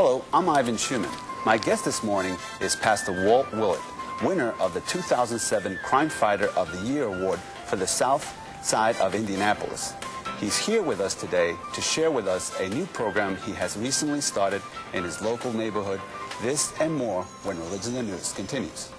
Hello, I'm Ivan Schumann. My guest this morning is Pastor Walt Willet, winner of the 2007 Crime Fighter of the Year Award for the South Side of Indianapolis. He's here with us today to share with us a new program he has recently started in his local neighborhood. This and more when Religion in the News continues.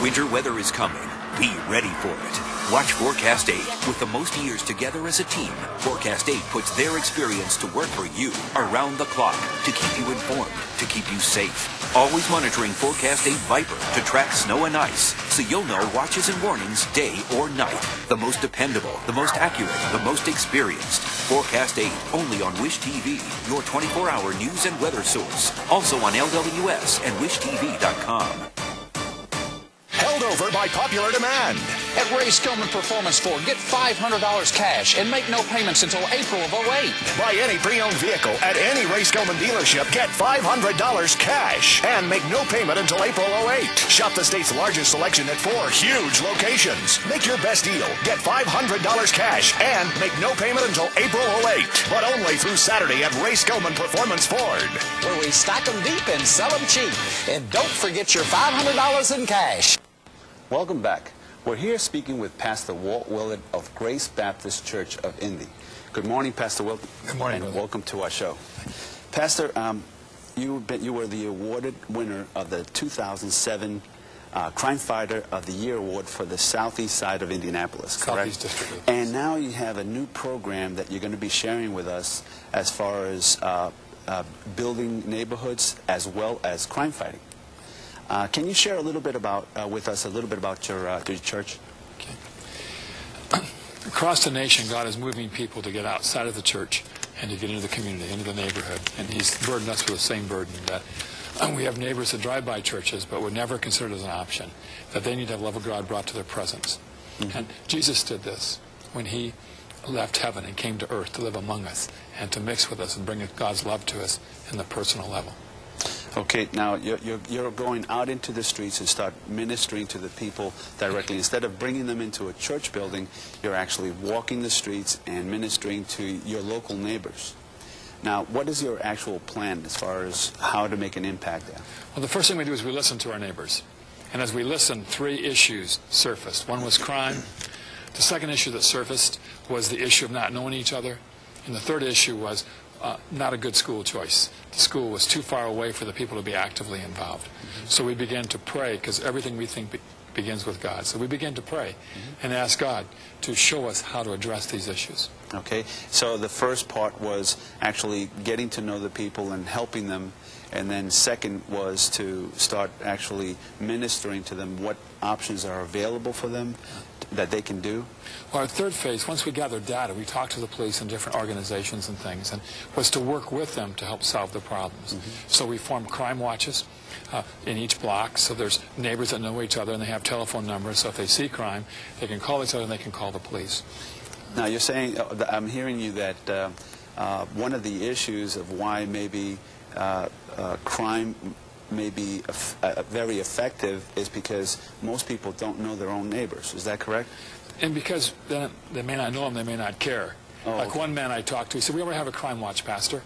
Winter weather is coming. Be ready for it. Watch Forecast 8. With the most years together as a team, Forecast 8 puts their experience to work for you around the clock to keep you informed, to keep you safe. Always monitoring Forecast 8 Viper to track snow and ice so you'll know watches and warnings day or night. The most dependable, the most accurate, the most experienced. Forecast 8 only on Wish TV, your 24-hour news and weather source. Also on LWS and WishTV.com. Held over by popular demand. At Ray Skillman Performance Ford, get $500 cash and make no payments until April of 08. Buy any pre-owned vehicle at any Ray Skillman dealership, get $500 cash and make no payment until April 08. Shop the state's largest selection at 4 huge locations. Make your best deal. Get $500 cash and make no payment until April 08. But only through Saturday at Ray Skillman Performance Ford, Where we stock them deep and sell them cheap. And don't forget your $500 in cash. Welcome back. We're here speaking with Pastor Walt Willet of Grace Baptist Church of Indy. Good morning, Pastor Willet. Good morning, and brother. welcome to our show. Pastor, you were the awarded winner of the 2007 Crime Fighter of the Year Award for the southeast side of Indianapolis, correct? Southeast District. And now you have a new program that you're going to be sharing with us as far as building neighborhoods as well as crime fighting. Can you share a little bit about with us your church? Okay. Across the nation, God is moving people to get outside of the church and to get into the community, into the neighborhood. And He's burdened us with the same burden that we have neighbors that drive by churches but would never consider it as an option, that they need to have love of God brought to their presence. Mm-hmm. And Jesus did this when He left heaven and came to earth to live among us and to mix with us and bring God's love to us in the personal level. Okay, now you're going out into the streets and start ministering to the people directly. Instead of bringing them into a church building, you're actually walking the streets and ministering to your local neighbors. Now, what is your actual plan as far as how to make an impact there? Well, the first thing we do is we listen to our neighbors. And as we listened, 3 issues surfaced. One was crime. The second issue that surfaced was the issue of not knowing each other. And the third issue was not a good school choice. The school was too far away for the people to be actively involved. Mm-hmm. So we began to pray, because everything we think begins with God. So we began to pray and ask God to show us how to address these issues. Okay, so the first part was actually getting to know the people and helping them, and then second was to start actually ministering to them what options are available for them that they can do. Well, our third phase, once we gathered data, we talked to the police and different organizations and things, and was to work with them to help solve the problems. Mm-hmm. So we formed crime watches in each block, so there's neighbors that know each other and they have telephone numbers, so if they see crime, they can call each other and they can call the police. Now you're saying, I'm hearing you that one of the issues of why maybe crime may be very effective is because most people don't know their own neighbors. Is that correct? And because they may not know them, they may not care. Like okay. One man I talked to, he said, we ever have a crime watch, Pastor?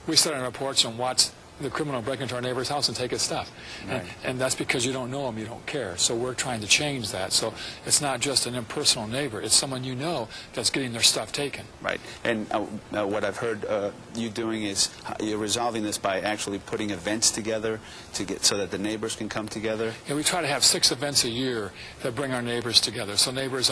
We sit on our porch and watch the criminal break into our neighbor's house and take his stuff. Right. And that's because you don't know him, you don't care. So we're trying to change that. So it's not just an impersonal neighbor, it's someone you know that's getting their stuff taken. Right. And what I've heard you doing is you're resolving this by actually putting events together to get so that the neighbors can come together. Yeah, we try to have 6 events a year that bring our neighbors together. So neighbors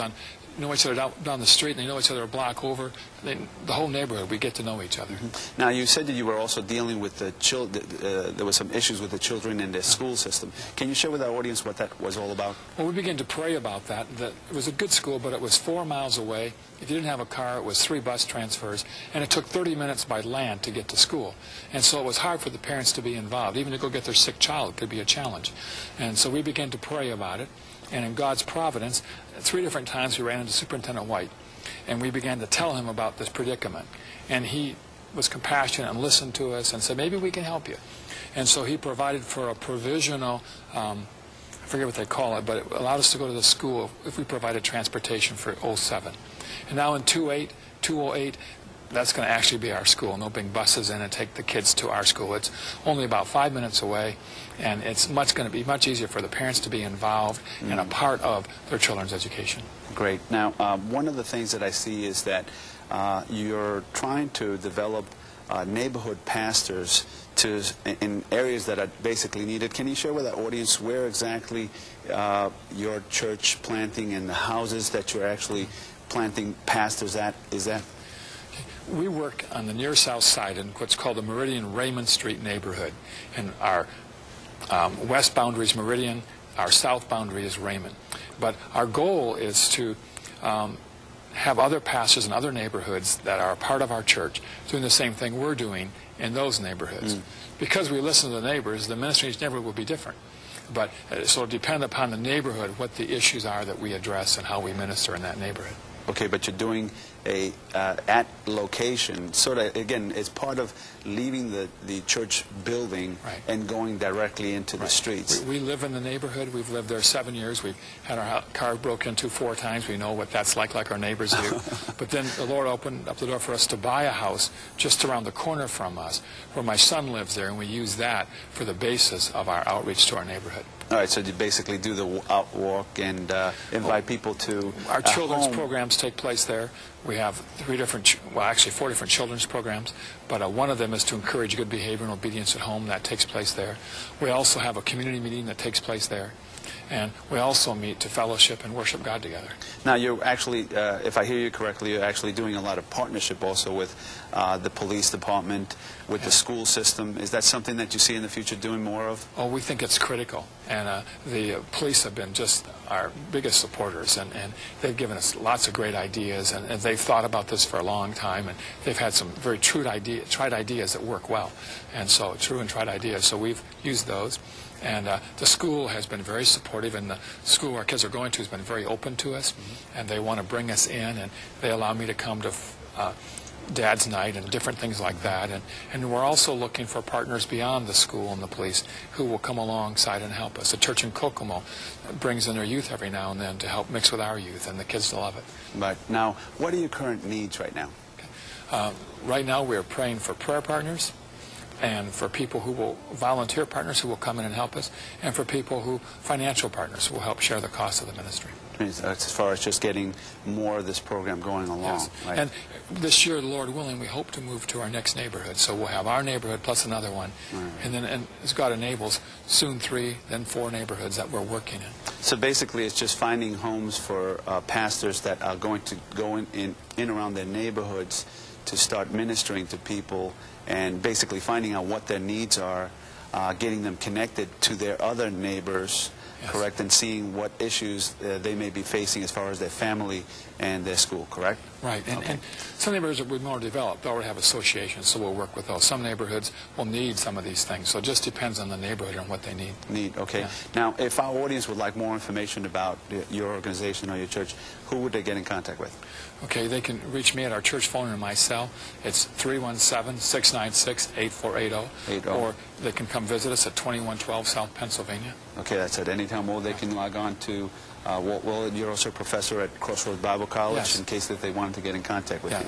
know each other down the street, and they know each other a block over. The whole neighborhood, we get to know each other. Mm-hmm. Now, you said that you were also dealing with the children. There were some issues with the children in their school system. Can you share with our audience what that was all about? Well, we began to pray about that. It was a good school, but it was 4 miles away. If you didn't have a car, it was 3 bus transfers, and it took 30 minutes by land to get to school. And so it was hard for the parents to be involved. Even to go get their sick child could be a challenge. And so we began to pray about it. And in God's providence, 3 different times we ran into Superintendent White, and we began to tell him about this predicament. And he was compassionate and listened to us and said, maybe we can help you. And so he provided for a provisional, I forget what they call it, but it allowed us to go to the school if we provided transportation for 07. And now in 2008, that's going to actually be our school. And they'll bring buses in and take the kids to our school. It's only about 5 minutes away, and it's going to be much easier for the parents to be involved and a part of their children's education. Great. Now, one of the things that I see is that you're trying to develop neighborhood pastors in areas that are basically needed. Can you share with our audience where exactly your church planting and the houses that you're actually planting pastors at is at? We work on the near south side in what's called the Meridian Raymond Street neighborhood. And our west boundary is Meridian, our south boundary is Raymond. But our goal is to have other pastors in other neighborhoods that are a part of our church doing the same thing we're doing in those neighborhoods. Because we listen to the neighbors, the ministry in each neighborhood will be different. But so it depends upon the neighborhood what the issues are that we address and how we minister in that neighborhood. Okay, but you're doing a at location, sort of, again, it's part of leaving the church building and going directly into the streets. We live in the neighborhood. We've lived there 7 years. We've had our car broken into 4 times. We know what that's like our neighbors do. But then the Lord opened up the door for us to buy a house just around the corner from us, where my son lives there, and we use that for the basis of our outreach to our neighborhood. All right, so you basically do the outwalk and invite people to our children's home. Programs take place there. We have 4 different children's programs, but one of them is to encourage good behavior and obedience at home. That takes place there. We also have a community meeting that takes place there. And we also meet to fellowship and worship God together. Now, you're actually, if I hear you correctly, you're actually doing a lot of partnership also with the police department, with the school system. Is that something that you see in the future doing more of? Oh, we think it's critical. And the police have been just our biggest supporters. And they've given us lots of great ideas. And they've thought about this for a long time. And they've had some very tried ideas that work well. And so, true and tried ideas. So we've used those. And the school has been very supportive, and the school our kids are going to has been very open to us, and they want to bring us in, and they allow me to come to Dad's Night and different things like that. And we're also looking for partners beyond the school and the police who will come alongside and help us. The church in Kokomo brings in their youth every now and then to help mix with our youth, and the kids love it. But now, what are your current needs right now? Okay. Right now we're praying for prayer partners, and for people who will volunteer partners who will come in and help us, and for people who financial partners who will help share the cost of the ministry. As far as just getting more of this program going along. Yes. Right? And this year, Lord willing, we hope to move to our next neighborhood. So we'll have our neighborhood plus another one. Right. And then, as God enables, soon 3, then 4 neighborhoods that we're working in. So basically, it's just finding homes for pastors that are going to go in around their neighborhoods to start ministering to people, and basically finding out what their needs are, getting them connected to their other neighbors, yes. Correct, and seeing what issues they may be facing as far as their family and their school, correct? Right, and some neighborhoods are more developed. They already have associations, so we'll work with those. Some neighborhoods will need some of these things, so it just depends on the neighborhood and what they need. Okay. Yeah. Now, if our audience would like more information about your organization or your church, who would they get in contact with? Okay, they can reach me at our church phone or my cell. It's 317-696-8480. Or they can come visit us at 2112 South Pennsylvania. Okay, that's at any time. Or they can log on to Walt Willet. You're also a professor at Crossroads Bible College, yes. In case that they wanted to get in contact with you.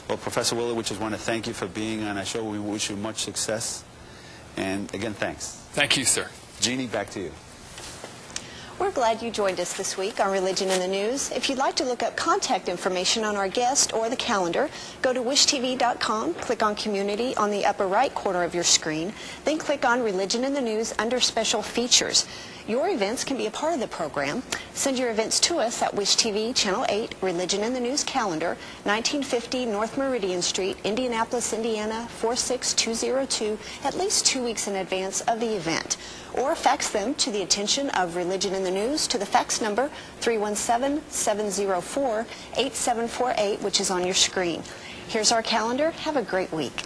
Well, Professor Willet, we just want to thank you for being on our show. We wish you much success. And again, thanks. Thank you, sir. Jeannie, back to you. We're glad you joined us this week on Religion in the News. If you'd like to look up contact information on our guest or the calendar, go to wishtv.com, click on Community on the upper right corner of your screen, then click on Religion in the News under Special Features. Your events can be a part of the program. Send your events to us at Wish TV, Channel 8, Religion in the News Calendar, 1950 North Meridian Street, Indianapolis, Indiana, 46202, at least 2 weeks in advance of the event. Or fax them to the attention of Religion in the News to the fax number 317-704-8748, which is on your screen. Here's our calendar. Have a great week.